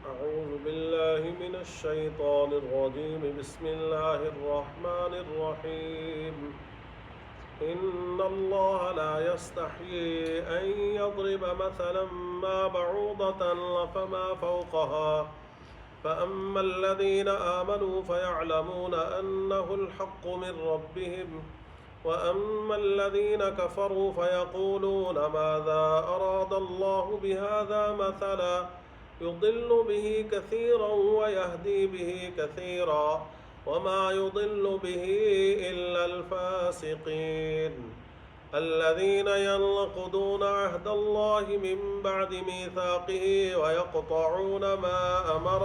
أعوذ بالله من الشيطان الرجيم. بسم الله الرحمن الرحيم. إن الله لا يستحيي أن يضرب مثلا ما بعوضة فما فوقها فأما الذين آمنوا فيعلمون أنه الحق من ربهم وأما الذين كفروا فيقولون ماذا أراد الله بهذا مثلا يضل به كثيرا ويهدي به كثيرا وما يضل به إلا الفاسقين الذين ينقضون عهد الله من بعد ميثاقه ويقطعون ما أمر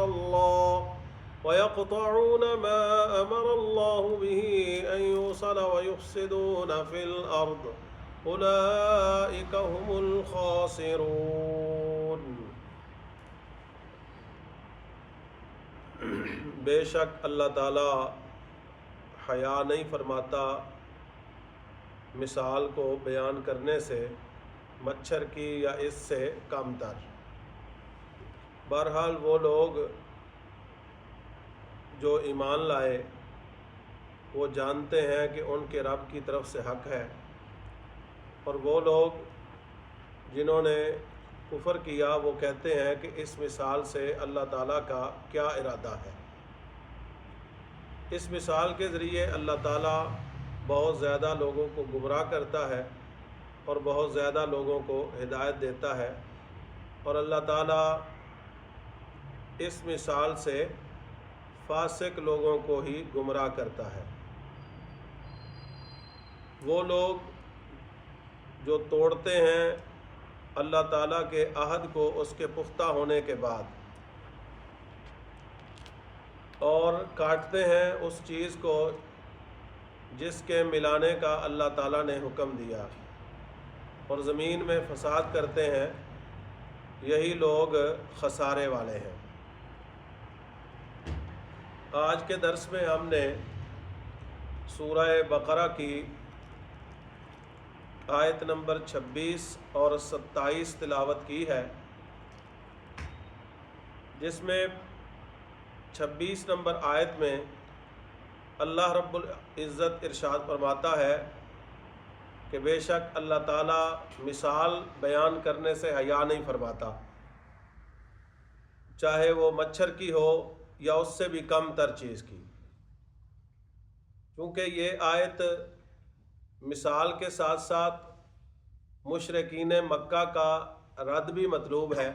الله به أن يوصل ويفسدون في الأرض أولئك هم الخاسرون. بے شک اللہ تعالیٰ حیا نہیں فرماتا مثال کو بیان کرنے سے مچھر کی یا اس سے کم تر. بہرحال وہ لوگ جو ایمان لائے وہ جانتے ہیں کہ ان کے رب کی طرف سے حق ہے، اور وہ لوگ جنہوں نے کفر کیا وہ کہتے ہیں کہ اس مثال سے اللہ تعالیٰ کا کیا ارادہ ہے. اس مثال کے ذریعے اللہ تعالیٰ بہت زیادہ لوگوں کو گمراہ کرتا ہے اور بہت زیادہ لوگوں کو ہدایت دیتا ہے، اور اللہ تعالیٰ اس مثال سے فاسق لوگوں کو ہی گمراہ کرتا ہے. وہ لوگ جو توڑتے ہیں اللہ تعالیٰ کے عہد کو اس کے پختہ ہونے کے بعد، اور کاٹتے ہیں اس چیز کو جس کے ملانے کا اللہ تعالیٰ نے حکم دیا، اور زمین میں فساد کرتے ہیں، یہی لوگ خسارے والے ہیں. آج کے درس میں ہم نے سورہ بقرہ کی آیت نمبر 26 اور 27 تلاوت کی ہے، جس میں 26 نمبر آیت میں اللہ رب العزت ارشاد فرماتا ہے کہ بے شک اللہ تعالیٰ مثال بیان کرنے سے حیا نہیں فرماتا، چاہے وہ مچھر کی ہو یا اس سے بھی کم تر چیز کی. کیونکہ یہ آیت مثال کے ساتھ ساتھ مشرکین مکہ کا رد بھی مطلوب ہے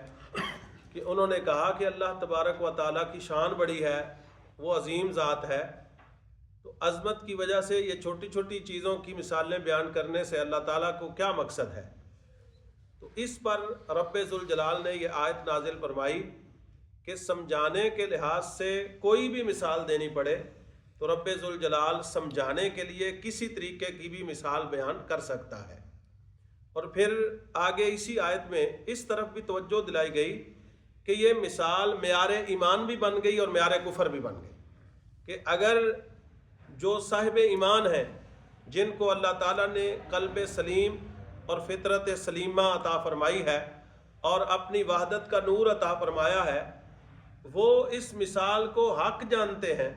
کہ انہوں نے کہا کہ اللہ تبارک و تعالیٰ کی شان بڑی ہے، وہ عظیم ذات ہے، تو عظمت کی وجہ سے یہ چھوٹی چھوٹی چیزوں کی مثالیں بیان کرنے سے اللہ تعالیٰ کو کیا مقصد ہے. تو اس پر رب ذوالجلال نے یہ آیت نازل فرمائی کہ سمجھانے کے لحاظ سے کوئی بھی مثال دینی پڑے تو رب ذوالجلال سمجھانے کے لیے کسی طریقے کی بھی مثال بیان کر سکتا ہے. اور پھر آگے اسی آیت میں اس طرف بھی توجہ دلائی گئی کہ یہ مثال معیار ایمان بھی بن گئی اور معیار کفر بھی بن گئی، کہ اگر جو صاحب ایمان ہیں جن کو اللہ تعالیٰ نے قلب سلیم اور فطرت سلیمہ عطا فرمائی ہے اور اپنی وحدت کا نور عطا فرمایا ہے، وہ اس مثال کو حق جانتے ہیں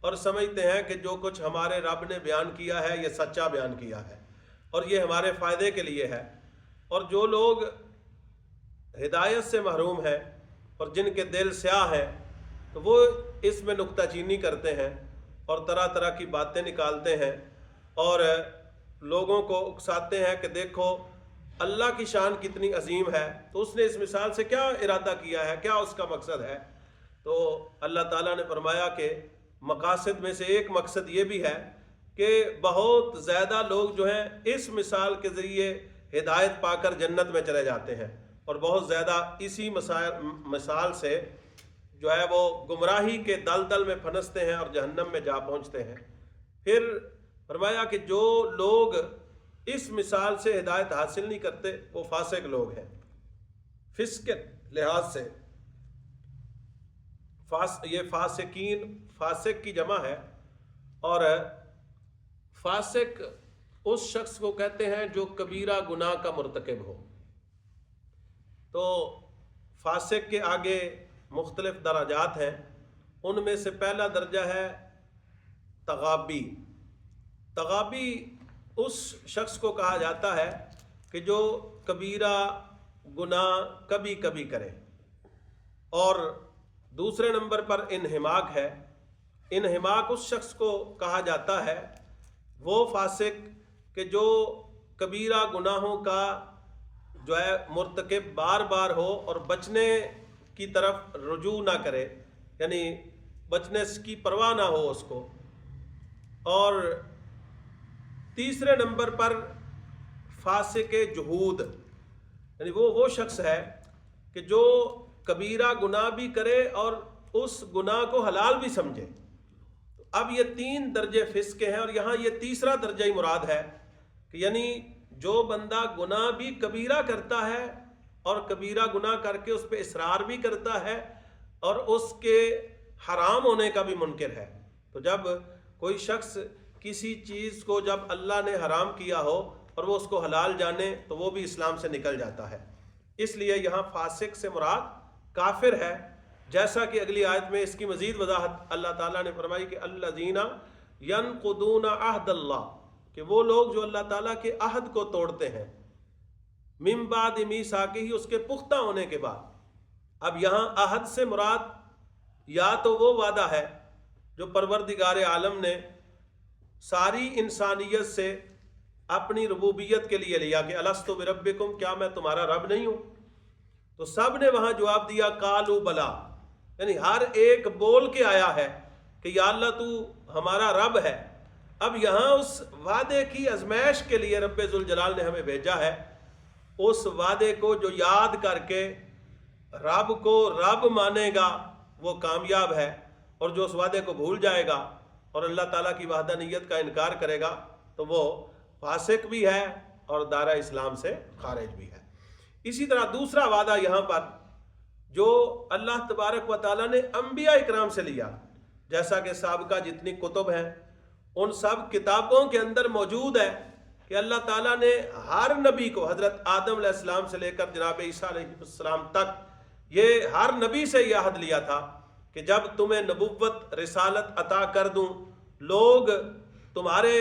اور سمجھتے ہیں کہ جو کچھ ہمارے رب نے بیان کیا ہے یہ سچا بیان کیا ہے اور یہ ہمارے فائدے کے لیے ہے. اور جو لوگ ہدایت سے محروم ہیں اور جن کے دل سیاہ ہیں تو وہ اس میں نکتہ چینی کرتے ہیں اور طرح طرح کی باتیں نکالتے ہیں اور لوگوں کو اکساتے ہیں کہ دیکھو اللہ کی شان کتنی عظیم ہے، تو اس نے اس مثال سے کیا ارادہ کیا ہے، کیا اس کا مقصد ہے. تو اللہ تعالیٰ نے فرمایا کہ مقاصد میں سے ایک مقصد یہ بھی ہے کہ بہت زیادہ لوگ جو ہیں اس مثال کے ذریعے ہدایت پا کر جنت میں چلے جاتے ہیں، اور بہت زیادہ اسی مثال سے جو ہے وہ گمراہی کے دلدل میں پھنستے ہیں اور جہنم میں جا پہنچتے ہیں. پھر فرمایا کہ جو لوگ اس مثال سے ہدایت حاصل نہیں کرتے وہ فاسق لوگ ہیں. فسق کے لحاظ سے یہ فاسقین، فاسق کی جمع ہے، اور فاسق اس شخص کو کہتے ہیں جو کبیرہ گناہ کا مرتکب ہو. تو فاسق کے آگے مختلف درجات ہیں، ان میں سے پہلا درجہ ہے تغابی۔ تغابی اس شخص کو کہا جاتا ہے کہ جو کبیرہ گناہ کبھی کبھی کرے۔ اور دوسرے نمبر پر انہماک ہے۔ انہماک اس شخص کو کہا جاتا ہے، وہ فاسق کہ جو کبیرہ گناہوں کا جو ہے مرتکب بار بار ہو اور بچنے کی طرف رجوع نہ کرے، یعنی بچنے کی پرواہ نہ ہو اس کو۔ اور تیسرے نمبر پر فاسق جہود، یعنی وہ شخص ہے کہ جو کبیرہ گناہ بھی کرے اور اس گناہ کو حلال بھی سمجھے۔ اب یہ 3 درجے فسق کے ہیں، اور یہاں یہ تیسرا درجہ ہی مراد ہے کہ یعنی جو بندہ گناہ بھی کبیرہ کرتا ہے اور کبیرہ گناہ کر کے اس پہ اصرار بھی کرتا ہے اور اس کے حرام ہونے کا بھی منکر ہے۔ تو جب کوئی شخص کسی چیز کو جب اللہ نے حرام کیا ہو اور وہ اس کو حلال جانے تو وہ بھی اسلام سے نکل جاتا ہے۔ اس لیے یہاں فاسق سے مراد کافر ہے، جیسا کہ اگلی آیت میں اس کی مزید وضاحت اللہ تعالیٰ نے فرمائی کہ الذین ینقضون عہد اللہ، کہ وہ لوگ جو اللہ تعالیٰ کے عہد کو توڑتے ہیں، من بعد میثاقہ، اس کے پختہ ہونے کے بعد۔ اب یہاں عہد سے مراد یا تو وہ وعدہ ہے جو پروردگار عالم نے ساری انسانیت سے اپنی ربوبیت کے لیے لیا کہ الستو بربکم، کیا میں تمہارا رب نہیں ہوں؟ تو سب نے وہاں جواب دیا قالوا بلا، یعنی ہر ایک بول کے آیا ہے کہ یا اللہ تو ہمارا رب ہے۔ اب یہاں اس وعدے کی آزمائش کے لیے رب ذوالجلال نے ہمیں بھیجا ہے۔ اس وعدے کو جو یاد کر کے رب کو رب مانے گا وہ کامیاب ہے، اور جو اس وعدے کو بھول جائے گا اور اللہ تعالیٰ کی وحدانیت کا انکار کرے گا تو وہ فاسق بھی ہے اور دائرہ اسلام سے خارج بھی ہے۔ اسی طرح دوسرا وعدہ یہاں پر جو اللہ تبارک و تعالیٰ نے انبیاء اکرام سے لیا، جیسا کہ سابقہ جتنی کتب ہیں ان سب کتابوں کے اندر موجود ہے کہ اللہ تعالیٰ نے ہر نبی کو، حضرت آدم علیہ السلام سے لے کر جناب عیسیٰ علیہ السلام تک، یہ ہر نبی سے یہ عہد لیا تھا کہ جب تمہیں نبوت رسالت عطا کر دوں، لوگ تمہارے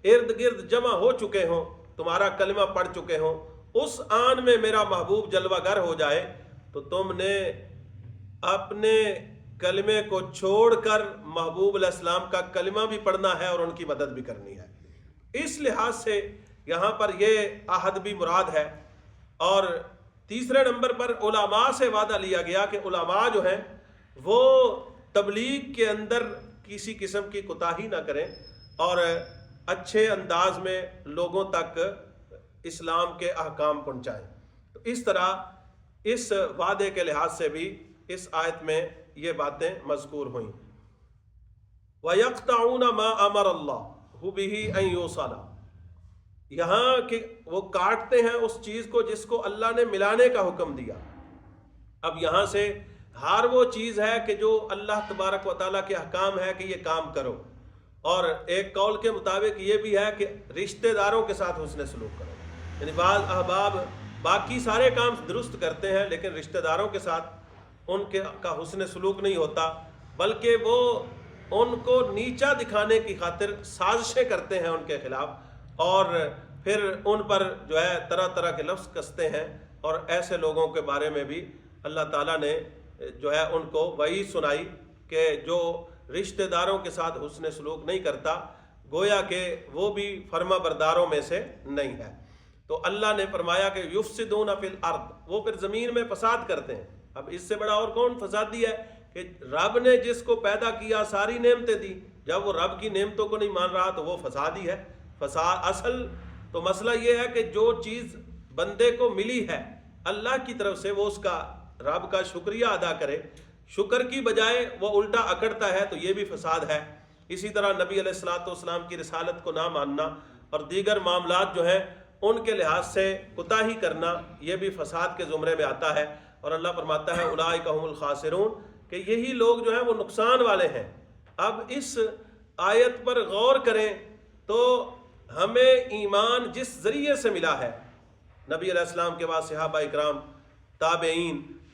ارد گرد جمع ہو چکے ہوں، تمہارا کلمہ پڑھ چکے ہوں، اس آن میں میرا محبوب جلوہ گر ہو جائے تو تم نے اپنے کلمے کو چھوڑ کر محبوب علیہ السلام کا کلمہ بھی پڑھنا ہے اور ان کی مدد بھی کرنی ہے۔ اس لحاظ سے یہاں پر یہ عہد بھی مراد ہے۔ اور تیسرے نمبر پر علماء سے وعدہ لیا گیا کہ علماء جو ہیں وہ تبلیغ کے اندر کسی قسم کی کوتاہی نہ کریں اور اچھے انداز میں لوگوں تک اسلام کے احکام پہنچائیں۔ تو اس طرح اس وعدے کے لحاظ سے بھی اس آیت میں یہ باتیں مذکور ہوئیں۔ وَيَقْطَعُونَ مَا أَمَرَ اللَّهُ بِهِ أَن يُوصَلَ، یہاں کہ وہ کاٹتے ہیں اس چیز کو جس کو اللہ نے ملانے کا حکم دیا۔ اب یہاں سے ہر وہ چیز ہے کہ جو اللہ تبارک و تعالیٰ کے احکام ہے کہ یہ کام کرو، اور ایک قول کے مطابق یہ بھی ہے کہ رشتہ داروں کے ساتھ حسن سلوک کرو، یعنی بعض احباب باقی سارے کام درست کرتے ہیں لیکن رشتہ داروں کے ساتھ ان کا حسن سلوک نہیں ہوتا، بلکہ وہ ان کو نیچا دکھانے کی خاطر سازشیں کرتے ہیں ان کے خلاف، اور پھر ان پر جو ہے طرح طرح کے لفظ کستے ہیں۔ اور ایسے لوگوں کے بارے میں بھی اللہ تعالیٰ نے جو ہے ان کو وعید سنائی کہ جو رشتہ داروں کے ساتھ حسن سلوک نہیں کرتا گویا کہ وہ بھی فرما برداروں میں سے نہیں ہے۔ تو اللہ نے فرمایا کہ یفسدون فی الارض، وہ پھر زمین میں فساد کرتے ہیں۔ اب اس سے بڑا اور کون فسادی ہے کہ رب نے جس کو پیدا کیا ساری نعمتیں دی، جب وہ رب کی نعمتوں کو نہیں مان رہا تو وہ فسادی ہے۔ فساد اصل تو مسئلہ یہ ہے کہ جو چیز بندے کو ملی ہے اللہ کی طرف سے وہ اس کا رب کا شکریہ ادا کرے، شکر کی بجائے وہ الٹا اکڑتا ہے تو یہ بھی فساد ہے۔ اسی طرح نبی علیہ الصلوۃ والسلام کی رسالت کو نہ ماننا اور دیگر معاملات جو ہیں ان کے لحاظ سے کوتاہی کرنا یہ بھی فساد کے زمرے میں آتا ہے۔ اور اللہ فرماتا ہے اولئک هم الخاسرون، کہ یہی لوگ جو ہیں وہ نقصان والے ہیں۔ اب اس آیت پر غور کریں تو ہمیں ایمان جس ذریعے سے ملا ہے، نبی علیہ السلام کے بعد صحابہ اکرام، تابعین،